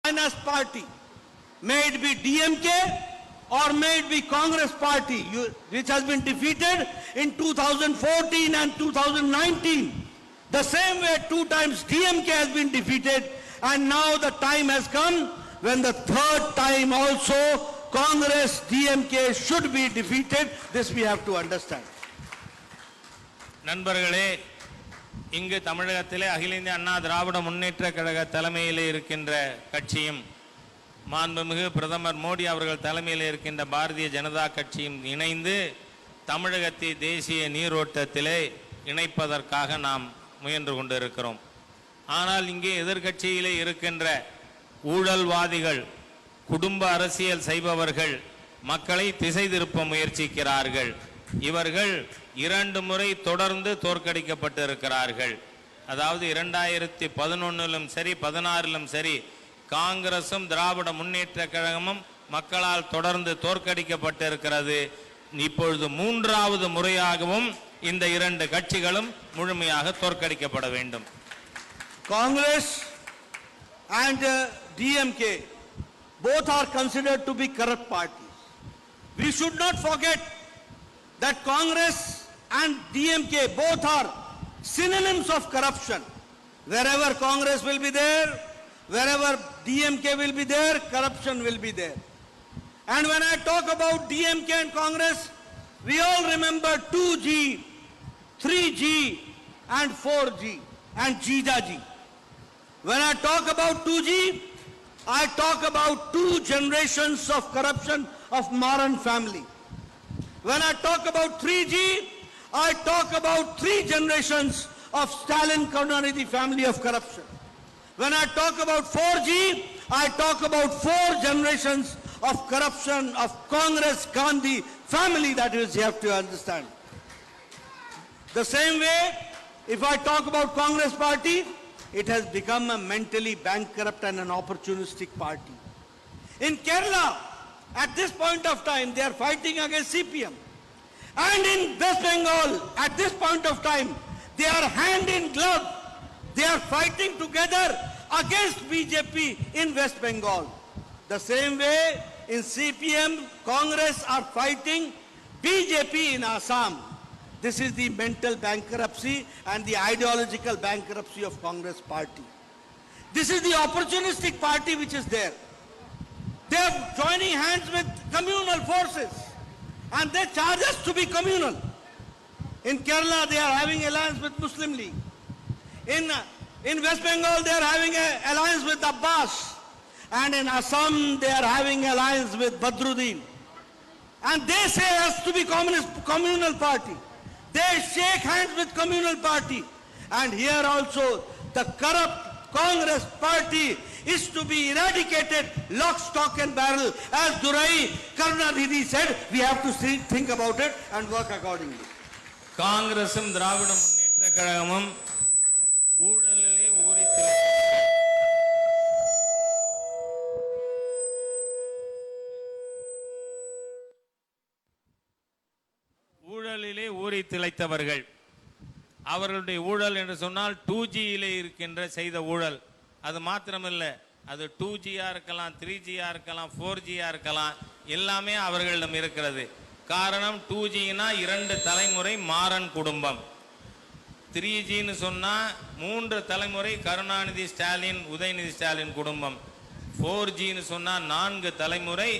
Finance party, may it be DMK or may it be Congress party, which has been defeated in 2014 and 2019. The same way 2 times DMK has been defeated, and now the time has come when the third time also Congress, DMK should be defeated. This we have to understand. நண்பர்களே, இங்கு தமிழகத்திலே அகில இந்திய அண்ணா திராவிட முன்னேற்ற கழக தலைமையில் இருக்கின்ற கட்சியும் மாண்புமிகு பிரதமர் மோடி அவர்கள் தலைமையில் இருக்கின்ற பாரதிய ஜனதா கட்சியும் இணைந்து தமிழகத்தை தேசிய நீரோட்டத்திலே இணைப்பதற்காக நாம் முயன்று கொண்டிருக்கிறோம். ஆனால் இங்கே எதிர்க்கட்சியிலே இருக்கின்ற ஊழல்வாதிகள், குடும்ப அரசியல் செய்பவர்கள் மக்களை திசை திருப்ப முயற்சிக்கிறார்கள். இவர்கள் 2 முறை தொடர்ந்து தோற்கடிக்கப்பட்டிருக்கிறார்கள். அதாவது 2011லும் சரி 16லும் சரி காங்கிரசும் திராவிட முன்னேற்ற கழகமும் மக்களால் தொடர்ந்து தோற்கடிக்கப்பட்டிருக்கிறது. இப்பொழுது 3வது முறையாகவும் இந்த 2 கட்சிகளும் முழுமையாக தோற்கடிக்கப்பட வேண்டும். Congress and DMK both are considered to be corrupt parties. We should not forget that Congress and DMK both are synonyms of corruption. Wherever Congress will be there, wherever DMK will be there, corruption will be there. And when I talk about DMK and Congress, we all remember 2G, 3G and 4G and Jijaji. When I talk about 2G, I talk about 2 generations of corruption of Maran family. When I talk about 3G, I talk about 3 generations of Stalin Karunanidhi family of corruption. When I talk about 4G, I talk about 4 generations of corruption of Congress Gandhi family. That is, you have to understand. The same way, if I talk about Congress party, it has become a mentally bankrupt and an opportunistic party. In Kerala, at this point of time, they are fighting against CPM. And in West Bengal, at this point of time, they are hand in glove. They are fighting together against BJP in West Bengal. The same way, in CPM, Congress are fighting BJP in Assam. This is the mental bankruptcy and the ideological bankruptcy of Congress party. This is the opportunistic party which is there. They are joining hands with communal forces and they charge us to be communal. In Kerala, they are having alliance with Muslim League. In West Bengal, they are having an alliance with Abbas. And in Assam, they are having alliance with Badruddin. And they say us to be communal party. They shake hands with communal party. And here also, the corrupt Congress party is to be eradicated lock, stock and barrel. As Durai Karunanidhi said, we have to think about it and work accordingly. காங்கிரசும் திராவிட முன்னேற்ற கழகமும் ஊழலிலே ஊறி திளைத்தவர்கள். அவர்களுடைய ஊழல் என்று சொன்னால் 2Gயிலே இருக்கின்ற செய்த ஊழல். அது மாத்திரமல்ல, அது 2Gயா இருக்கலாம், 3Gயா இருக்கலாம், 4Gயா இருக்கலாம், எல்லாமே அவர்களிடம் இருக்கிறது. காரணம் 2Gனா 2 தலைமுறை மாறன் குடும்பம். 3Gன்னு சொன்னா 3 தலைமுறை கருணாநிதி ஸ்டாலின், உதயநிதி ஸ்டாலின் குடும்பம். 4Gன்னு சொன்னா 4 தலைமுறை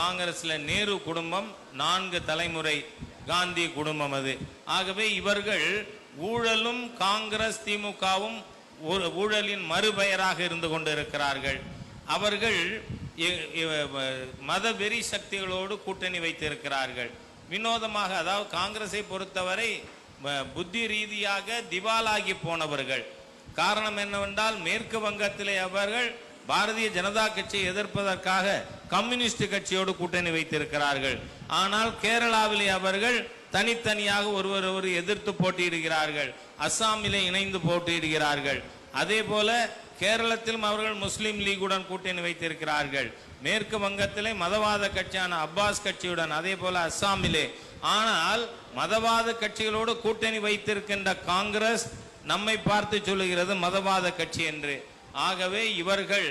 காங்கிரஸ்ல நேரு குடும்பம், 4 தலைமுறை காந்தி குடும்பம். அது ஆகவே இவர்கள் ஊழலும் காங்கிரஸ் திமுகவும் ஊழலின் மறுபெயராக இருந்து கொண்டிருக்கிறார்கள். அவர்கள் மத வெறி சக்திகளோடு கூட்டணி வைத்திருக்கிறார்கள். வினோதமாக, அதாவது காங்கிரஸை பொறுத்தவரை புத்தி ரீதியாக திவாலாகி போனவர்கள். காரணம் என்னவென்றால், மேற்கு வங்கத்திலே அவர்கள் பாரதிய ஜனதா கட்சியை எதிர்ப்பதற்காக கம்யூனிஸ்ட் கட்சியோடு கூட்டணி வைத்திருக்கிறார்கள். ஆனால் கேரளாவிலே அவர்கள் தனித்தனியாக ஒருவர் எதிர்த்து போட்டியிடுகிறார்கள். அஸ்ஸாமிலே இணைந்து போட்டியிடுகிறார்கள். அதே போல கேரளத்திலும் அவர்கள் முஸ்லிம் லீகுடன் கூட்டணி வைத்திருக்கிறார்கள். மேற்கு வங்கத்திலே மதவாத கட்சியான அப்பாஸ் கட்சியுடன், அதே போல அஸ்ஸாமிலே. ஆனால் மதவாத கட்சிகளோடு கூட்டணி வைத்திருக்கின்ற காங்கிரஸ் நம்மை பார்த்து சொல்லுகிறது மதவாத கட்சி என்று. ஆகவே இவர்கள்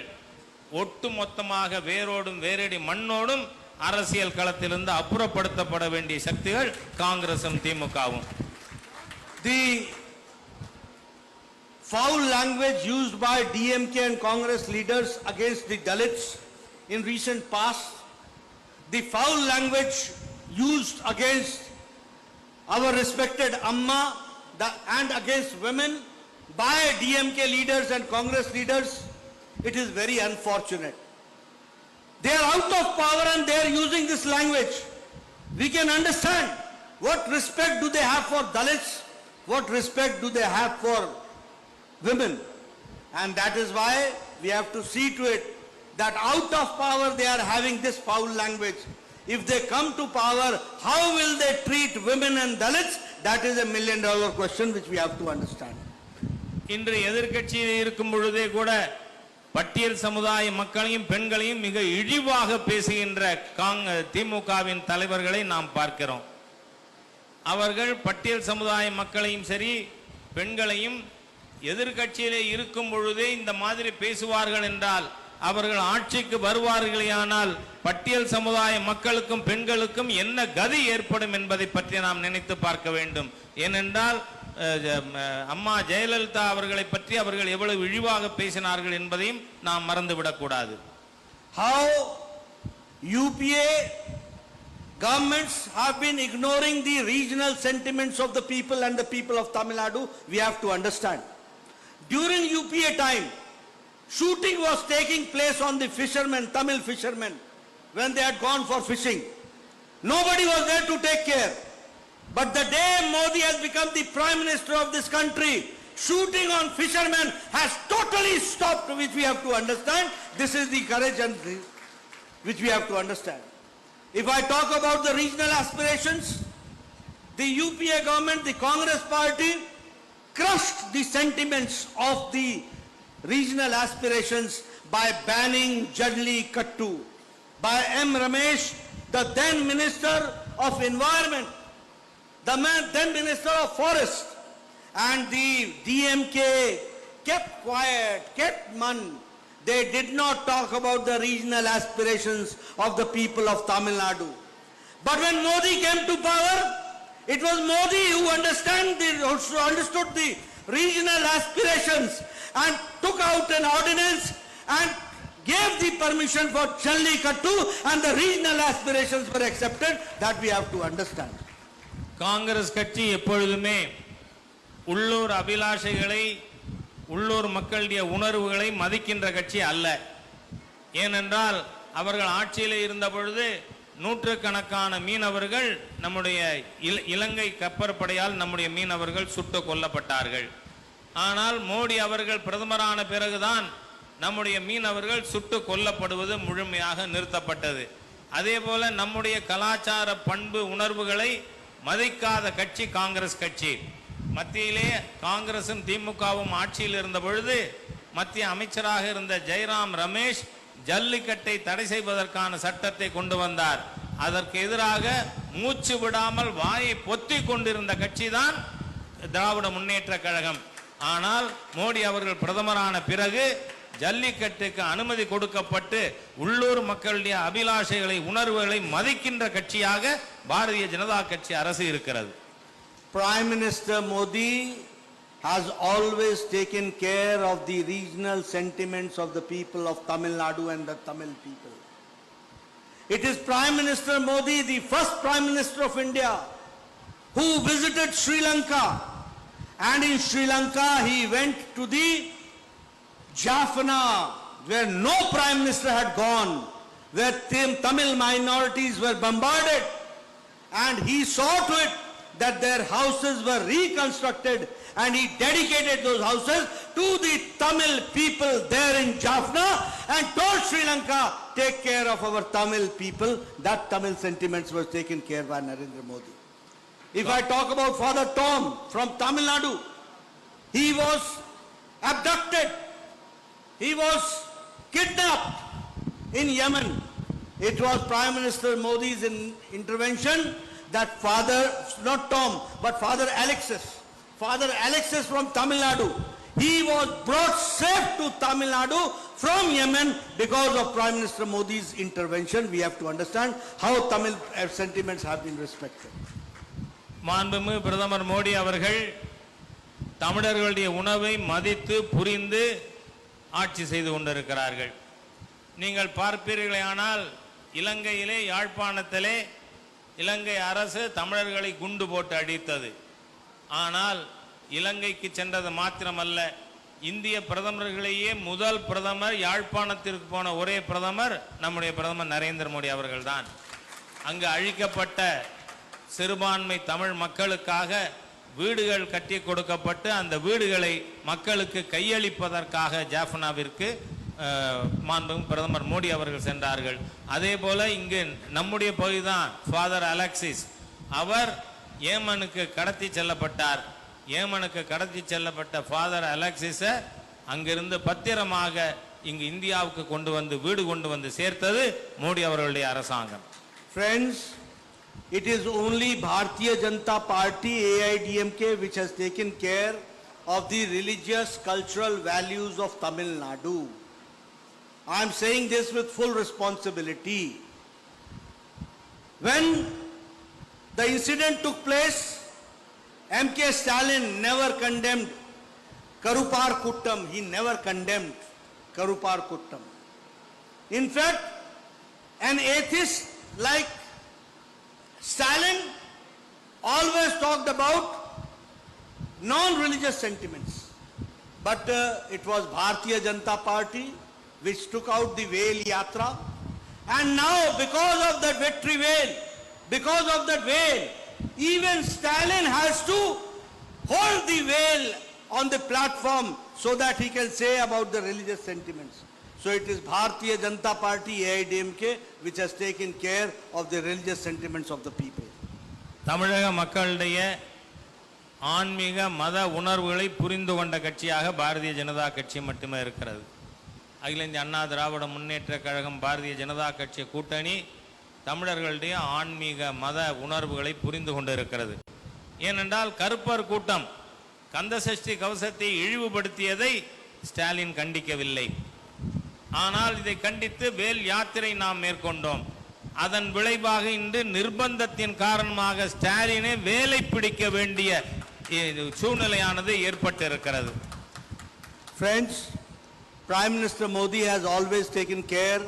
ஒட்டு மொத்தமாக வேரோடும் வேரடி மண்ணோடும் அரசியல் களத்திலிருந்து அப்புறப்படுத்தப்பட வேண்டிய சக்திகள் காங்கிரசும் திமுகவும். The foul language used by DMK and Congress leaders against the Dalits in recent past, the foul language used against our respected Amma and against women by DMK leaders and Congress leaders, it is very unfortunate. They are out of power and they are using this language. We can understand what respect do they have for Dalits, what respect do they have for women. And that is why we have to see to it that out of power they are having this foul language. If they come to power, how will they treat women and Dalits? That is a $1 million question which we have to understand. இன்று எதிர்க்கட்சியில் இருக்கும் பொழுதே கூட பட்டியல் சமுதாய மக்களையும் பெண்களையும் மிக இழிவாக பேசுகின்ற திமுகவின் தலைவர்களை நாம் பார்க்கிறோம். அவர்கள் பட்டியல் சமுதாய மக்களையும் சரி பெண்களையும் எதிர்க்கட்சியிலே இருக்கும் பொழுதே இந்த மாதிரி பேசுவார்கள் என்றால் அவர்கள் ஆட்சிக்கு வருவார்களேயானால் பட்டியல் சமுதாய மக்களுக்கும் பெண்களுக்கும் என்ன கதி ஏற்படும் என்பதை பற்றி நாம் நினைத்து பார்க்க வேண்டும். ஏனென்றால் அம்மா ஜெயலலிதா அவர்களை பற்றி அவர்கள் எவ்வளவு இழிவாக பேசினார்கள் என்பதையும் நாம் மறந்துவிடக் கூடாது. How UPA governments have been ignoring the regional sentiments of the people and the people of Tamil Nadu, we have to understand. During UPA time, shooting was taking place on the fishermen, Tamil fishermen, when they had gone for fishing. Nobody was there to take care. But the day Modi has become the Prime Minister of this country, shooting on fishermen has totally stopped, which we have to understand. This is the courage and which we have to understand. If I talk about the regional aspirations, the UPA government, the Congress party, crushed the sentiments of the regional aspirations by banning Jalli Kattu, by M. Ramesh, the then Minister of Environment, the then Minister of Forest, and the DMK kept quiet, kept mum. They did not talk about the regional aspirations of the people of Tamil Nadu. But when Modi came to power, it was Modi who understood the regional aspirations and took out an ordinance and gave the permission for Jalli Kattu, and the regional aspirations were accepted. That we have to understand. Congress கட்சி எப்பொழுதுமே உள்ளூர் அபிலாஷைகளை உள்ளூர் மக்களுடைய உணர்வுகளை மதிக்கின்ற கட்சி அல்ல. ஏனென்றால் அவர்கள் ஆட்சியில் இருந்த பொழுது நூற்றுக்கணக்கான மீனவர்கள் நம்முடைய இலங்கை கப்பற்படையால் நம்முடைய மீனவர்கள் சுட்டுக் கொல்லப்பட்டார்கள். ஆனால் மோடி அவர்கள் பிரதமரான பிறகுதான் நம்முடைய மீனவர்கள் சுட்டுக் கொல்லப்படுவது முழுமையாக நிறுத்தப்பட்டது. அதே போல நம்முடைய கலாச்சார பண்பு உணர்வுகளை மதிக்காத கட்சி காங்கிரஸ் கட்சி. மத்தியிலே காங்கிரசும் திமுகவும் ஆட்சியில் இருந்த பொழுது மத்திய அமைச்சராக இருந்த ஜெயராம் ரமேஷ் ஜல்லிக்கட்டை தடை செய்வதற்கான சட்டத்தை கொண்டு வந்தார். அதற்கு எதிராக மூச்சு விடாமல் வாயை பொத்தி கொண்டிருந்த கட்சி தான் திராவிட முன்னேற்ற கழகம். ஆனால் மோடி அவர்கள் பிரதமரான பிறகு ஜல்லிக்கட்டுக்கு அனுமதி கொடுக்கப்பட்டு உள்ளூர் மக்களுடைய அபிலாஷைகளை உணர்வுகளை மதிக்கின்ற கட்சியாக பாரதிய ஜனதா கட்சி அரசு இருக்கிறது. Prime Minister Modi has always taken care of the regional sentiments of the people of Tamil Nadu and the Tamil people. It is Prime Minister Modi, the first Prime Minister of India, who visited Sri Lanka, and in Sri Lanka he went to the Jaffna, where no Prime Minister had gone, where Tamil minorities were bombarded, and he saw to it that their houses were reconstructed, and he dedicated those houses to the Tamil people there in Jaffna and told Sri Lanka, take care of our Tamil people. That Tamil sentiments was taken care by Narendra Modi. If I talk about Father Tom from Tamil Nadu, he was abducted, he was kidnapped in Yemen. It was Prime Minister Modi's intervention that Father, not Tom, but Father Alexis from Tamil Nadu, He was brought safe to Tamil Nadu from Yemen because of Prime Minister Modi's intervention. We have to understand how Tamil sentiments have been respected. மாண்புமிகு பிரதமர் மோடி அவர்கள் தமிழர்களுடைய உணவை மதித்து புரிந்து ஆட்சி செய்து கொண்டிருக்கிறார்கள். நீங்கள் பார்ப்பீர்களேயானால் இலங்கையிலே யாழ்ப்பாணத்திலே இலங்கை அரசு தமிழர்களை குண்டு போட்டு அடித்தது. ஆனால் இலங்கைக்கு சென்றது மாத்திரமல்ல, இந்திய பிரதமர்களையே முதல் பிரதமர் யாழ்ப்பாணத்திற்கு போன ஒரே பிரதமர் நம்முடைய பிரதமர் நரேந்திர மோடி அவர்கள்தான். அங்கு அழிக்கப்பட்ட சிறுபான்மை தமிழ் மக்களுக்காக வீடுகள் கட்டி கொடுக்கப்பட்டு அந்த வீடுகளை மக்களுக்கு கையளிப்பதற்காக ஜாஃபனாவிற்கு மாண்புமிகு பிரதமர் மோடி அவர்கள் சென்றார்கள். அதே போல இங்கு நம்முடைய பகுதிதான் ஃபாதர் அலெக்சிஸ், அவர் ஏமனுக்கு கடத்தி செல்லப்பட்டார். ஏமனுக்கு கடத்தி செல்லப்பட்ட ஃபாதர் அலெக்சிஸை அங்கிருந்து பத்திரமாக இங்கு இந்தியாவுக்கு கொண்டு வந்து வீடு கொண்டு வந்து சேர்த்தது மோடி அவர்களுடைய அரசாங்கம். Friends, it is only Bharatiya Janata Party, AIDMK, which has taken care of the religious cultural values of Tamil Nadu. I am saying this with full responsibility. When the incident took place, M.K. Stalin never condemned Karupar Kuttam. He never condemned Karupar Kuttam. In fact, an atheist like Stalin always talked about non-religious sentiments. But it was Bharatiya Janata Party which took out the Veil Yatra. And now because of that victory veil, because of that veil, even Stalin has to hold the veil on the platform so that he can say about the religious sentiments. So it is Bharatiya Janata Party, AIDMK, which has taken care of the religious sentiments of the people. தமிழக மக்களுடைய ஆன்மீக மத உணர்வுகளை புரிந்து கொண்ட கட்சியாக பாரதிய ஜனதா கட்சி மட்டுமே இருக்கிறது. அகில இந்திய அண்ணா திராவிட முன்னேற்ற கழகம் பாரதிய ஜனதா கட்சி கூட்டணி தமிழர்களுடைய ஆன்மீக மத உணர்வுகளை புரிந்து கொண்டிருக்கிறது. ஏனென்றால் கருப்பர் கூட்டம் கந்தசஷ்டி கவசத்தை இழிவுபடுத்தியதை ஸ்டாலின் கண்டிக்கவில்லை. ஆனால் இதை கண்டித்து வேல் யாத்திரை நாம் மேற்கொண்டோம். அதன் விளைவாக இன்று நிர்பந்தத்தின் காரணமாக ஸ்டாலினை வேலை பிடிக்க வேண்டிய சூழ்நிலையானது ஏற்பட்டிருக்கிறது. Friends, Prime Minister Modi has always taken care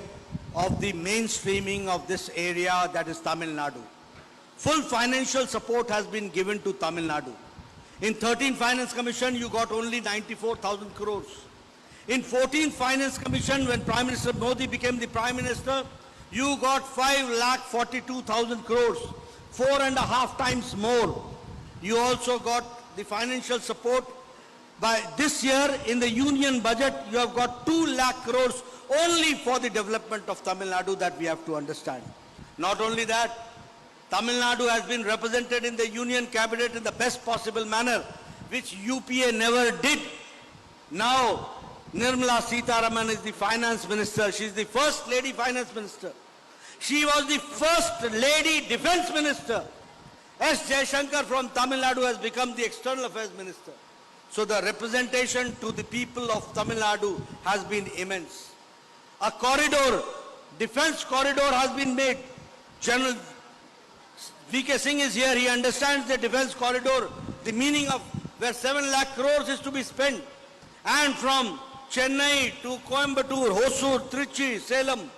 of the mainstreaming of this area, that is Tamil Nadu. Full financial support has been given to Tamil Nadu. In 13th Finance Commission, you got only 94,000 crores. In 14th Finance Commission, when Prime Minister Modi became the Prime Minister, you got 5,42,000 crores, 4.5 times more. You also got the financial support. By this year, in the union budget, you have got 2 lakh crores only for the development of Tamil Nadu, that we have to understand. Not only that, Tamil Nadu has been represented in the union cabinet in the best possible manner, which UPA never did. Now, Nirmala Sitharaman is the finance minister. She is the first lady finance minister. She was the first lady defense minister. S. Jaishankar from Tamil Nadu has become the external affairs minister. So the representation to the people of Tamil Nadu has been immense. A corridor, defense corridor has been made. General V.K. Singh is here. He understands the defense corridor, the meaning of where 7 lakh crores is to be spent. And from Chennai to Coimbatore, Hosur, Trichy, Salem,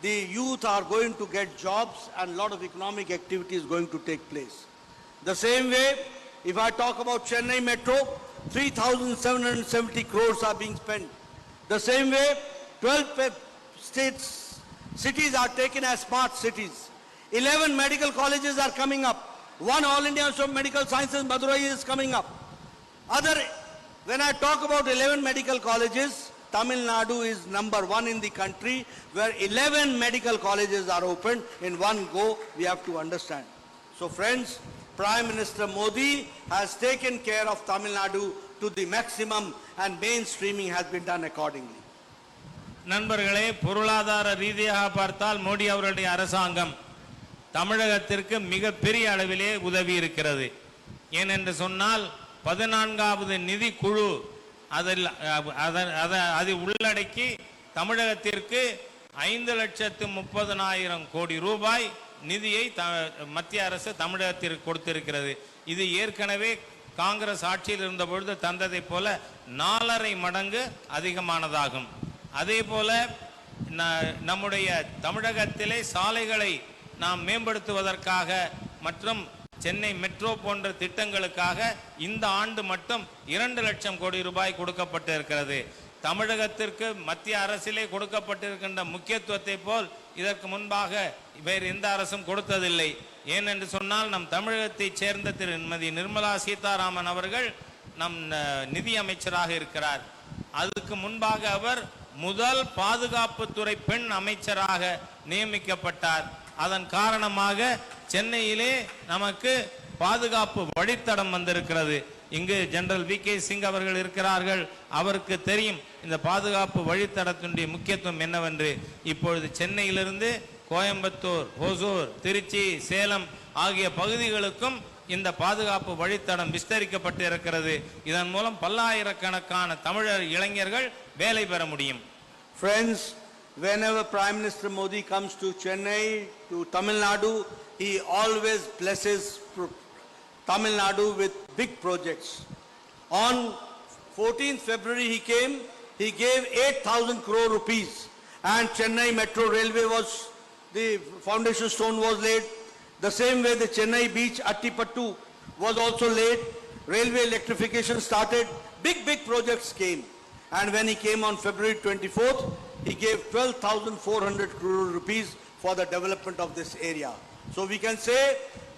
the youth are going to get jobs and a lot of economic activity is going to take place. The same way, if I talk about Chennai Metro, 3,770 crores are being spent. The same way, 12 cities are taken as smart cities. 11 medical colleges are coming up. 1 All India Institute of Medical Sciences, Madurai, is coming up. When I talk about 11 medical colleges, Tamil Nadu is number 1 in the country, where 11 medical colleges are opened in one go. We have to understand. So friends, Prime Minister Modi has taken care of Tamil Nadu to the maximum, and mainstreaming has been done accordingly. நண்பர்களே, பொருளாதார ரீதியாக பார்த்தால் மோடி அவர்களுடைய அரசாங்கம் தமிழகத்திற்கு மிக பெரிய அளவிலே உதவி இருக்கிறது. ஏனென்று சொன்னால் 14வது நிதி குழு அதை உள்ளடக்கி தமிழகத்திற்கு 5,30,000 கோடி ரூபாய் நிதியை மத்திய அரசு தமிழகத்திற்கு கொடுத்திருக்கிறது. இது ஏற்கனவே காங்கிரஸ் ஆட்சியில் இருந்த பொழுது தந்ததை போல 4.5 மடங்கு அதிகமானதாகும். அதே போல நம்முடைய தமிழகத்திலே சாலைகளை நாம் மேம்படுத்துவதற்காக மற்றும் சென்னை மெட்ரோ போன்ற திட்டங்களுக்காக இந்த ஆண்டு மட்டும் 2 லட்சம் கோடி ரூபாய் கொடுக்கப்பட்டு இருக்கிறது. தமிழகத்திற்கு மத்திய அரசிலே கொடுக்கப்பட்டிருக்கின்ற முக்கியத்துவத்தை போல் இதற்கு முன்பாக வேறு எந்த அரசும் கொடுத்ததில்லை. ஏனென்று சொன்னால் நம் தமிழகத்தைச் சேர்ந்த திருமதி நிர்மலா சீதாராமன் அவர்கள் நம் நிதி அமைச்சராக இருக்கிறார். அதுக்கு முன்பாக அவர் முதல் பாதுகாப்புத்துறை பெண் அமைச்சராக நியமிக்கப்பட்டார். அதன் காரணமாக சென்னையிலே நமக்கு பாதுகாப்பு வழித்தடம் வந்திருக்கிறது. இங்கு ஜெனரல் வி கே சிங் அவர்கள் இருக்கிறார்கள். அவருக்கு தெரியும் இந்த பாதுகாப்பு வழித்தடத்தினுடைய முக்கியத்துவம் என்னவென்று. இப்பொழுது சென்னையிலிருந்து கோயம்புத்தூர், ஹொசூர், திருச்சி, சேலம் ஆகிய பகுதிகளுக்கும் இந்த பாதுகாப்பு வழித்தடம் விஸ்தரிக்கப்பட்டு இருக்கிறது. இதன் மூலம் பல்லாயிரக்கணக்கான தமிழர் இளைஞர்கள் வேலை பெற முடியும். Friends, whenever Prime Minister Modi comes to Chennai, to Tamil Nadu, he always blesses Tamil Nadu with big projects. On 14th February he came, he gave 8,000 crore rupees and Chennai Metro Railway the foundation stone was laid. The same way the Chennai beach Attipattu was also laid. Railway electrification started. Big projects came. And when he came on February 24th, he gave 12,400 crore rupees for the development of this area. So we can say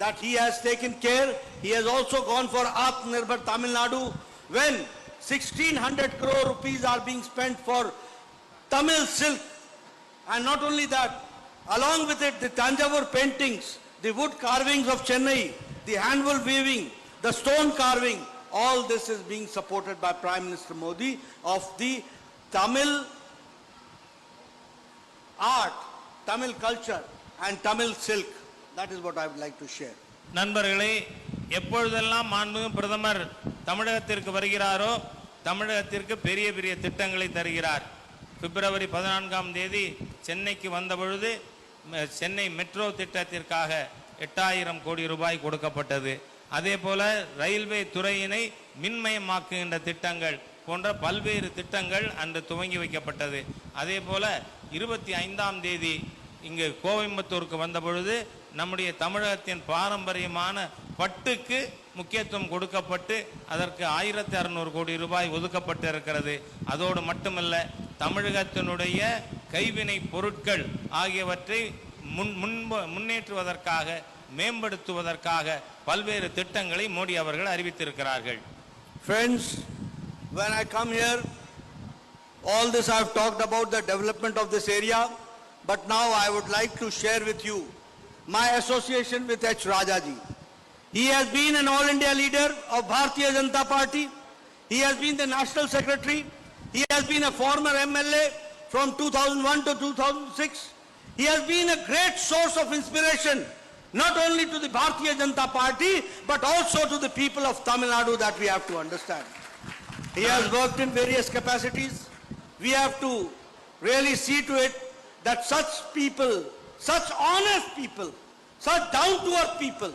that he has taken care. He has also gone for Atmanirbhar Tamil Nadu when 1,600 crore rupees are being spent for Tamil silk. And not only that, along with it, the Tanjavur paintings, the wood carvings of Chennai, the handwool weaving, the stone carving, all this is being supported by Prime Minister Modi of the Tamil art, Tamil culture and Tamil silk. That is what I would like to share. நண்பர்களே, எப்பொழுதெல்லாம் மாண்புமிகு பிரதமர் தமிழகத்திற்கு வருகிறாரோ தமிழகத்திற்கு பெரிய பெரிய திட்டங்களை தருகிறார். பிப்ரவரி 14ஆம் தேதி சென்னைக்கு வந்த பொழுது சென்னை மெட்ரோ திட்டத்திற்காக 8,000 கோடி ரூபாய் கொடுக்கப்பட்டது. அதே போல ரயில்வே துறையினை மின்மயமாக்குகின்ற திட்டங்கள் போன்ற பல்வேறு திட்டங்கள் அன்று துவங்கி வைக்கப்பட்டது. அதே போல 25ஆம் தேதி இங்கு கோயம்புத்தூருக்கு வந்த பொழுது நம்முடைய தமிழகத்தின் பாரம்பரியமான பட்டுக்கு முக்கியத்துவம் கொடுக்கப்பட்டு அதற்கு 1,600 கோடி ரூபாய் ஒதுக்கப்பட்டு இருக்கிறது. அதோடு மட்டுமல்ல, தமிழகத்தினுடைய கைவினை பொருட்கள் ஆகியவற்றை முன்னேற்றுவதற்காக மேம்படுத்துவதற்காக பல்வேறு திட்டங்களை மோடி அவர்கள் அறிவித்திருக்கிறார்கள். Friends, when I come here, all this I have talked about the development of this area, but now I would like to share with you my association with H. Rajaji. He has been an all India leader of Bharatiya Janata Party. He has been the national secretary. He has been a former MLA from 2001 to 2006. He has been a great source of inspiration not only to the Bharatiya Janata Party but also to the people of Tamil Nadu, that we have to understand. He has worked in various capacities. We have to really see to it that such people, such honest people, such down-to-earth people,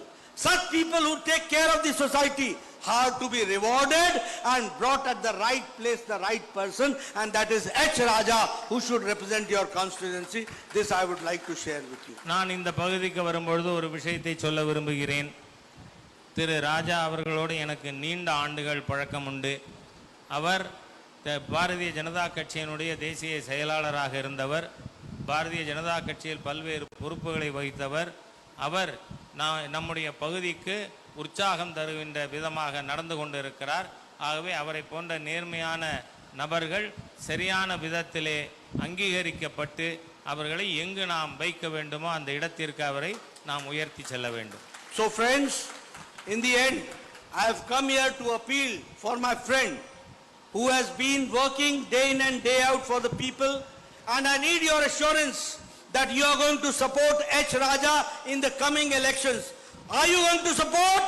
such people who take care of the society are to be rewarded and brought at the right place, the right person, and that is H. Raja, who should represent your constituency. This I would like to share with you. நான் இந்த பகுதிக்கு வரும்பொழுது ஒரு விஷயத்தை சொல்ல விரும்புகிறேன். திரு ராஜா அவர்களோடு எனக்கு நீண்ட ஆண்டுகள் பழக்கம் உண்டு. அவர் பாரதிய ஜனதா கட்சியினுடைய தேசிய செயலாளராக இருந்தவர். பாரதிய ஜனதா கட்சியில் பல்வேறு பொறுப்புகளை வகித்தவர். அவர் நம்முடைய பகுதிக்கு உற்சாகம் தருகின்ற விதமாக நடந்து கொண்டிருக்கிறார். ஆகவே அவரை போன்ற நேர்மையான நபர்கள் சரியான விதத்திலே அங்கீகரிக்கப்பட்டு அவர்களை எங்கு நாம் வைக்க வேண்டுமோ அந்த இடத்திற்கு அவரை நாம் உயர்த்தி செல்ல வேண்டும். So friends, in the end, I have come here to appeal for my friend who has been working day in and day out for the people, and I need your assurance that you are going to support H. Raja in the coming elections. Are you going to support?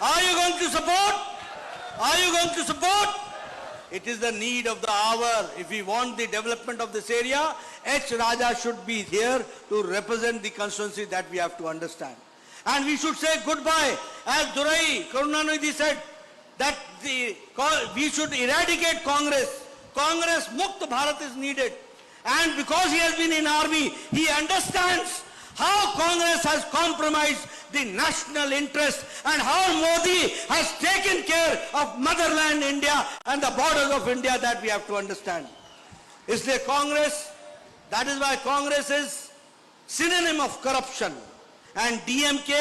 Are you going to support? Are you going to support? It is the need of the hour. If we want the development of this area, H. Raja should be here to represent the constituency that we have to understand. And we should say goodbye. As Durai Karunanidhi said, that we should eradicate Congress. Congress Mukt Bharat is needed. And because he has been in army, he understands how Congress has compromised the national interest and how Modi has taken care of motherland India and the borders of India, that we have to understand. Is there Congress? That is why Congress is synonym of corruption. And DMK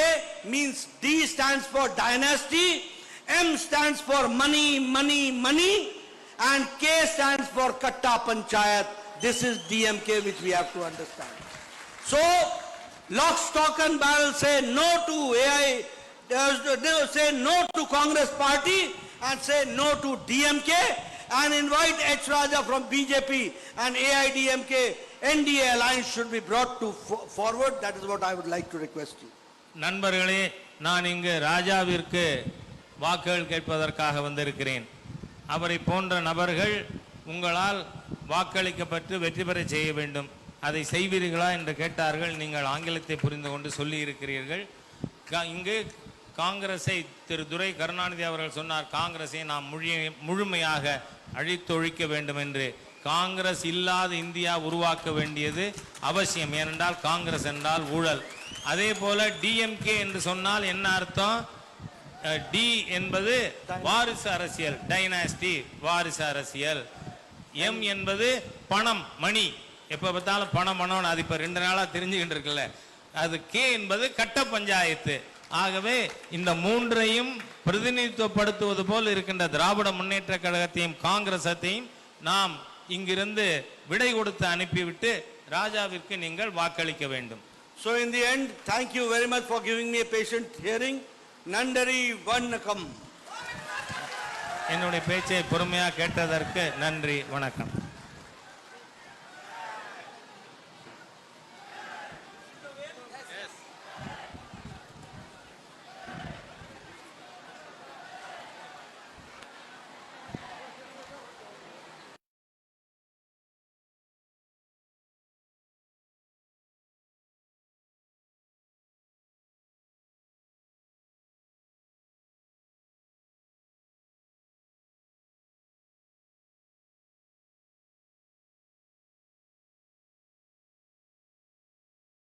means D stands for dynasty, M stands for money, money, money, and K stands for Katta Panchayat. This is DMK which we have to understand. So, lock, stock and barrel say no to AI, say no to Congress party and say no to DMK and invite H. Raja from BJP and AIDMK. NDA alliance should be brought to forward. That is what I would like to request you. நண்பர்களே, நான் இங்கு ராஜாவிற்கு வாக்குகள் கேட்பதற்காக வந்திருக்கிறேன். அவரை போன்ற நபர்கள் உங்களால் வாக்களிக்கப்பட்டு வெற்றி பெற செய்ய வேண்டும். அதை செய்வீர்களா என்று கேட்டார்கள். நீங்கள் ஆங்கிலத்தை புரிந்து கொண்டு சொல்லி இருக்கிறீர்கள். இங்கு காங்கிரஸை திரு துரை கருணாநிதி அவர்கள் சொன்னார், காங்கிரஸை நாம் முழுமையாக அழித்தொழிக்க வேண்டும் என்று. காங்கிரஸ் இல்லாத இந்தியா உருவாக்க வேண்டியது அவசியம். ஏனென்றால் காங்கிரஸ் என்றால் ஊழல். அதே போல டிஎம்கே என்று சொன்னால் என்ன அர்த்தம்? டி என்பது வாரிசு அரசியல், டைனாஸ்டி, வாரிசு அரசியல். எம் என்பது பணம், மணி. எப்ப பார்த்தாலும் பணம் பணம், அது இப்ப 2 நாளா தெரிஞ்சுக்கிட்டு இருக்குல்ல. அது கே என்பது கட்ட பஞ்சாயத்து. ஆகவே இந்த மூன்றையும் பிரதிநிதித்துவப்படுத்துவது போல் இருக்கின்ற திராவிட முன்னேற்ற கழகத்தையும் காங்கிரஸையும் நாம் இங்கிருந்து விடை கொடுத்து அனுப்பிவிட்டு ராஜாவிற்கு நீங்கள் வாக்களிக்க வேண்டும். So in the end, thank you very much for giving me a patient hearing. Nandari Vannakam. என்னுடைய பேச்சை பொறுமையாக கேட்டதற்கு நன்றி, வணக்கம்.